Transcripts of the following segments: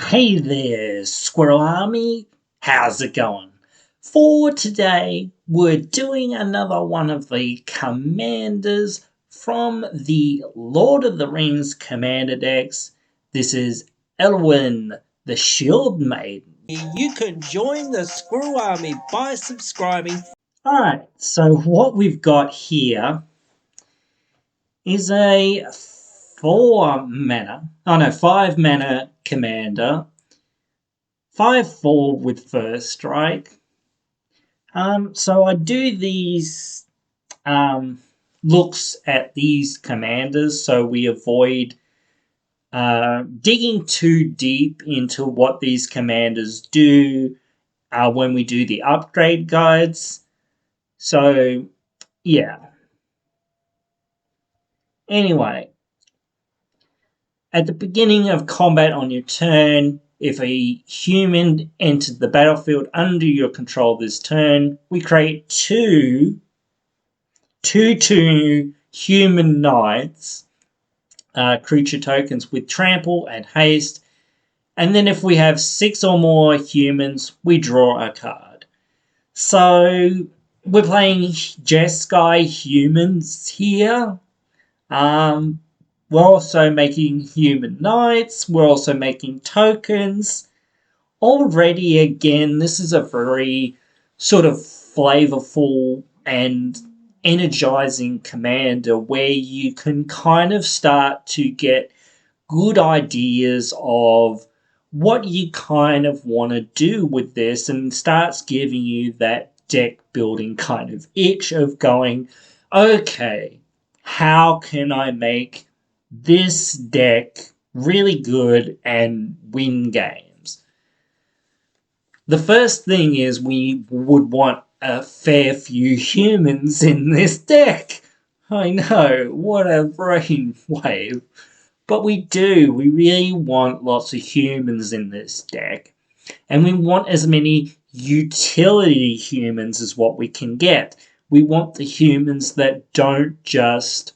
Hey there, Squirrel Army. How's it going? For today, we're doing another one of the commanders from the Lord of the Rings commander decks. This is Éowyn, the Shieldmaiden. You can join the Squirrel Army by subscribing. Alright, so what we've got here is a 5 mana commander 5/4 with first strike. So I do these looks at these commanders so we avoid digging too deep into what these commanders do when we do the upgrade guides. So, yeah. Anyway, at the beginning of combat on your turn, if a human entered the battlefield under your control this turn, we create two human knights, creature tokens with trample and haste. And then if we have 6 or more humans, we draw a card. So we're playing Jeskai humans here. We're also making human knights. We're also making tokens. Already, again, this is a very sort of flavorful and energizing commander where you can kind of start to get good ideas of what you kind of want to do with this, and starts giving you that deck building kind of itch of going, okay, how can I make this deck really good and win games? The first thing is we would want a fair few humans in this deck. I know, what a brainwave. But we do. We really want lots of humans in this deck. And we want as many utility humans as what we can get. We want the humans that don't just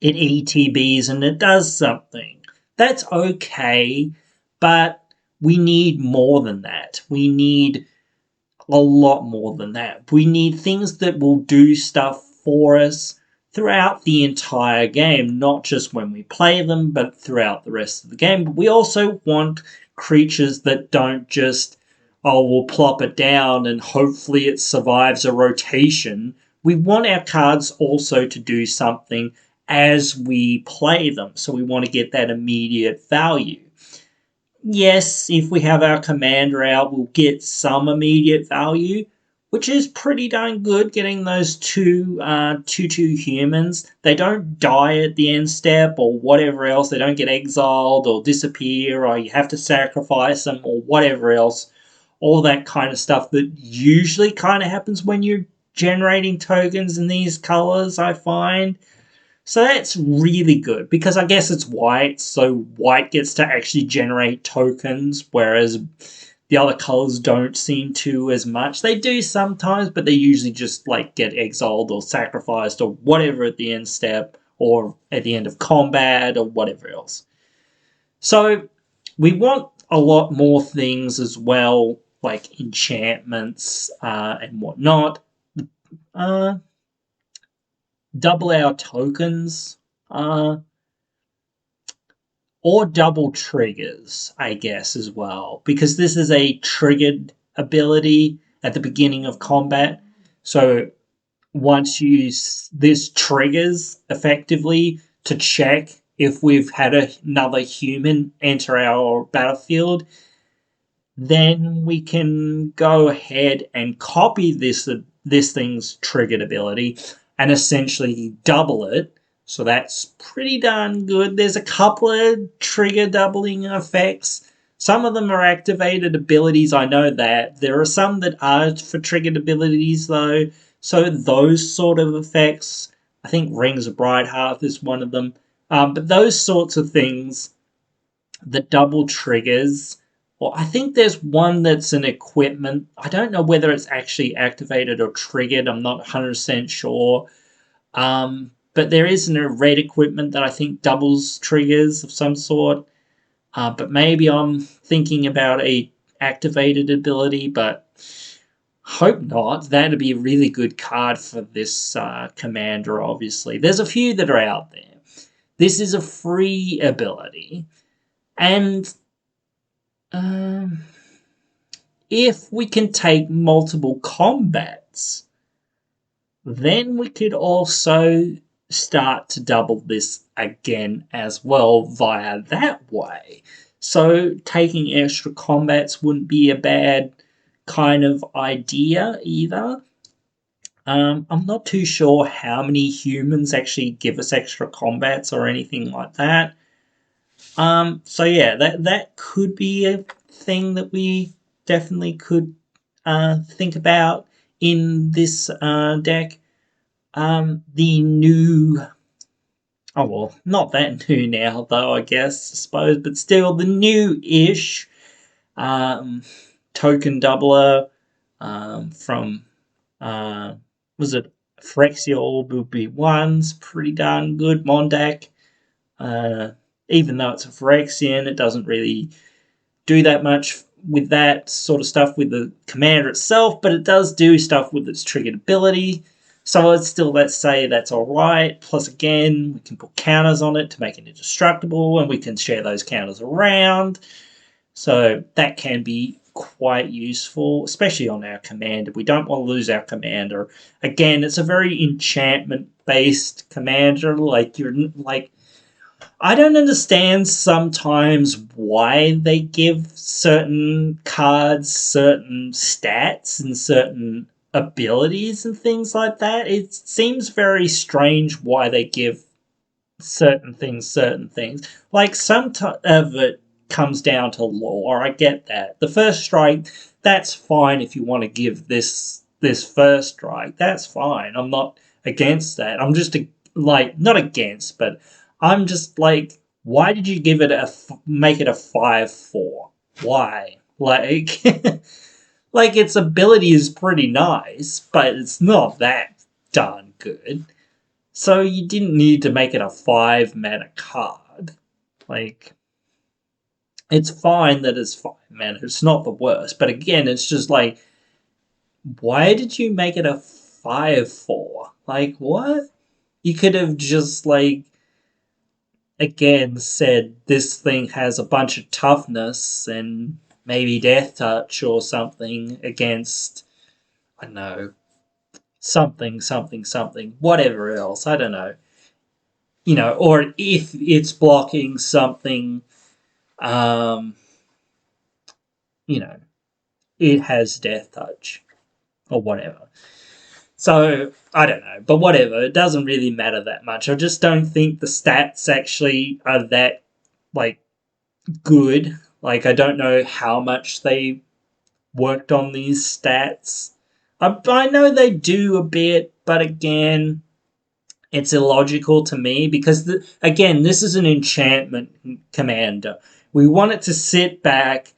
it ETBs and it does something. That's okay, but we need more than that. We need a lot more than that. We need things that will do stuff for us throughout the entire game, not just when we play them, but throughout the rest of the game. But we also want creatures that don't just, oh, we'll plop it down and hopefully it survives a rotation. We want our cards also to do something as we play them, so we want to get that immediate value. Yes, if we have our commander out, we'll get some immediate value, which is pretty darn good, getting those two humans. They don't die at the end step or whatever else. They don't get exiled or disappear, or you have to sacrifice them or whatever else. All that kind of stuff that usually kind of happens when you're generating tokens in these colors, I find. So that's really good, because I guess it's white, so white gets to actually generate tokens, whereas the other colors don't seem to as much. They do sometimes, but they usually just like get exiled or sacrificed or whatever at the end step or at the end of combat or whatever else. So we want a lot more things as well, like enchantments and whatnot. Double our tokens, or double triggers, I guess, as well, because this is a triggered ability at the beginning of combat. So once this triggers effectively to check if we've had another human enter our battlefield, then we can go ahead and copy this thing's triggered ability and essentially double it. So that's pretty darn good. There's a couple of trigger doubling effects. Some of them are activated abilities, I know that. There are some that are for triggered abilities, though. So those sort of effects, I think Rings of Brighthearth is one of them. But those sorts of things, the double triggers, well, I think there's one that's an equipment. I don't know whether it's actually activated or triggered. I'm not 100% sure. But there is a red equipment that I think doubles triggers of some sort. But maybe I'm thinking about a activated ability, but hope not. That'd be a really good card for this commander, obviously. There's a few that are out there. This is a free ability. And if we can take multiple combats, then we could also start to double this again as well via that way. So taking extra combats wouldn't be a bad kind of idea either. I'm not too sure how many humans actually give us extra combats or anything like that. So yeah, that could be a thing that we definitely could think about in this deck. The new, oh well, not that new now though, I guess, I suppose, but still the new-ish token doubler from, was it Phyrexia Orb be one's pretty darn good Mondak. Even though it's a Phyrexian, it doesn't really do that much with that sort of stuff with the commander itself, but it does do stuff with its triggered ability. So it's still, let's say that's alright. Plus, again, we can put counters on it to make it indestructible, and we can share those counters around. So that can be quite useful, especially on our commander. We don't want to lose our commander. Again, it's a very enchantment-based commander. I don't understand sometimes why they give certain cards certain stats and certain abilities and things like that. It seems very strange why they give certain things. Like, some of it comes down to lore. I get that. The first strike, that's fine if you want to give this first strike. That's fine. I'm not against that. I'm just not against, but I'm just like, why did you give it make it a 5/4? Why? Like, like, its ability is pretty nice, but it's not that darn good. So you didn't need to make it a 5-mana card. Like, it's fine that it's 5 mana. It's not the worst. But again, it's just like, why did you make it a 5/4? Like, what? You could have just, like, again said this thing has a bunch of toughness and maybe death touch or something against, I don't know, something, whatever else, I don't know. Or if it's blocking something, it has death touch or whatever. So, I don't know, but whatever, it doesn't really matter that much. I just don't think the stats actually are that, like, good. Like, I don't know how much they worked on these stats. I know they do a bit, but again, it's illogical to me because, again, this is an enchantment commander. We want it to sit back,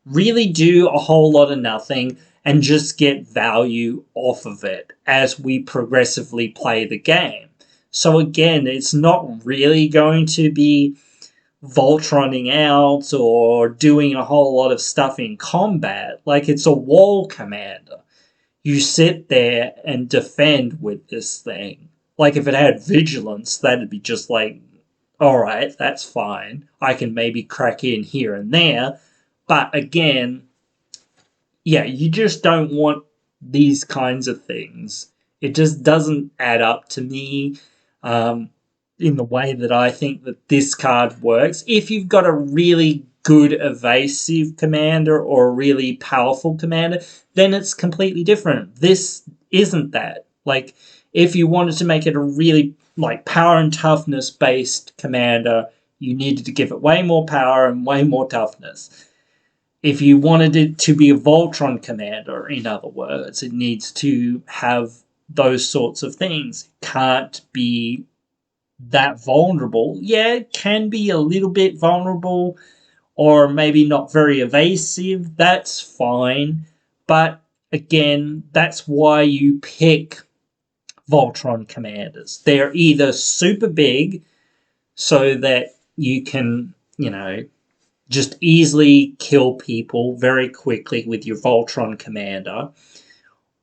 really do a whole lot of nothing, and just get value off of it as we progressively play the game. So again, it's not really going to be Voltroning out or doing a whole lot of stuff in combat. Like, it's a wall commander. You sit there and defend with this thing. Like, if it had vigilance, that'd be just like, alright, that's fine. I can maybe crack in here and there. But again, yeah, you just don't want these kinds of things. It just doesn't add up to me in the way that I think that this card works. If you've got a really good evasive commander or a really powerful commander, then it's completely different. This isn't that. Like, if you wanted to make it a really, like, power and toughness based commander, you needed to give it way more power and way more toughness. If you wanted it to be a Voltron commander, in other words, it needs to have those sorts of things. It can't be that vulnerable. Yeah, it can be a little bit vulnerable or maybe not very evasive. That's fine. But again, that's why you pick Voltron commanders. They're either super big so that you can, just easily kill people very quickly with your Voltron commander.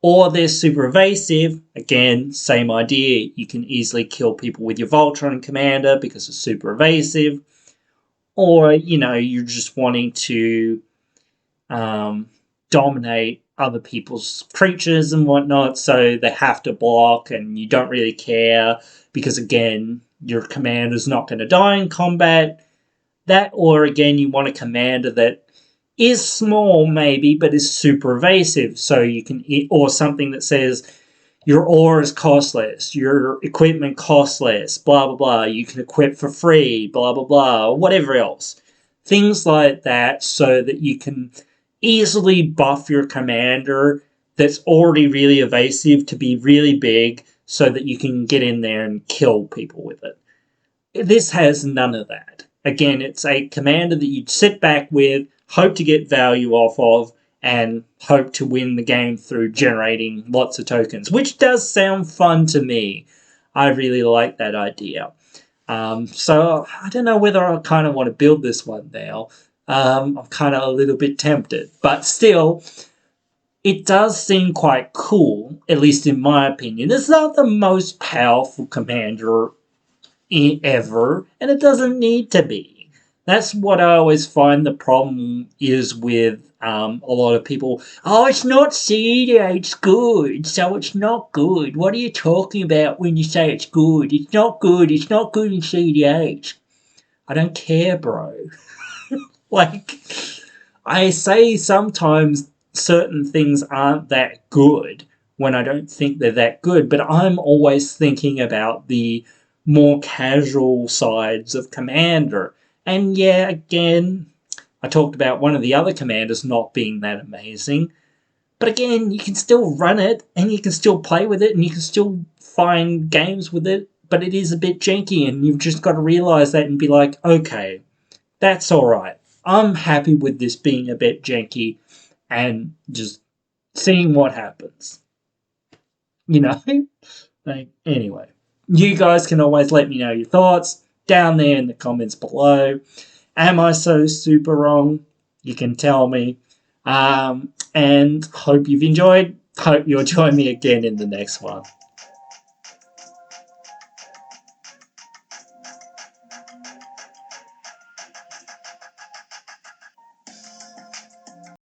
Or they're super evasive. Again, same idea. You can easily kill people with your Voltron commander because it's super evasive. Or, you're just wanting to dominate other people's creatures and whatnot, so they have to block and you don't really care because, again, your commander's not going to die in combat. That, or again, you want a commander that is small maybe, but is super evasive, so you can, or something that says your ores cost less, your equipment costs less, blah blah blah, you can equip for free, blah blah blah, or whatever else. Things like that, so that you can easily buff your commander that's already really evasive to be really big, so that you can get in there and kill people with it. This has none of that. Again, it's a commander that you'd sit back with, hope to get value off of, and hope to win the game through generating lots of tokens, which does sound fun to me. I really like that idea. So I don't know whether I kind of want to build this one now. I'm kind of a little bit tempted, but still, it does seem quite cool, at least in my opinion. It's not the most powerful commander ever, and it doesn't need to be. That's what I always find the problem is with a lot of people. Oh, it's not CDH good, so it's not good. What are you talking about when you say it's good? It's not good. It's not good in CDH. I don't care, bro. Like, I say sometimes certain things aren't that good when I don't think they're that good, but I'm always thinking about the more casual sides of Commander. And yeah, again, I talked about one of the other commanders not being that amazing. But again, you can still run it, and you can still play with it, and you can still find games with it, but it is a bit janky, and you've just got to realise that and be like, okay, that's alright. I'm happy with this being a bit janky and just seeing what happens. Like, anyway. You guys can always let me know your thoughts down there in the comments below. Am I so super wrong? You can tell me. And hope you've enjoyed. Hope you'll join me again in the next one.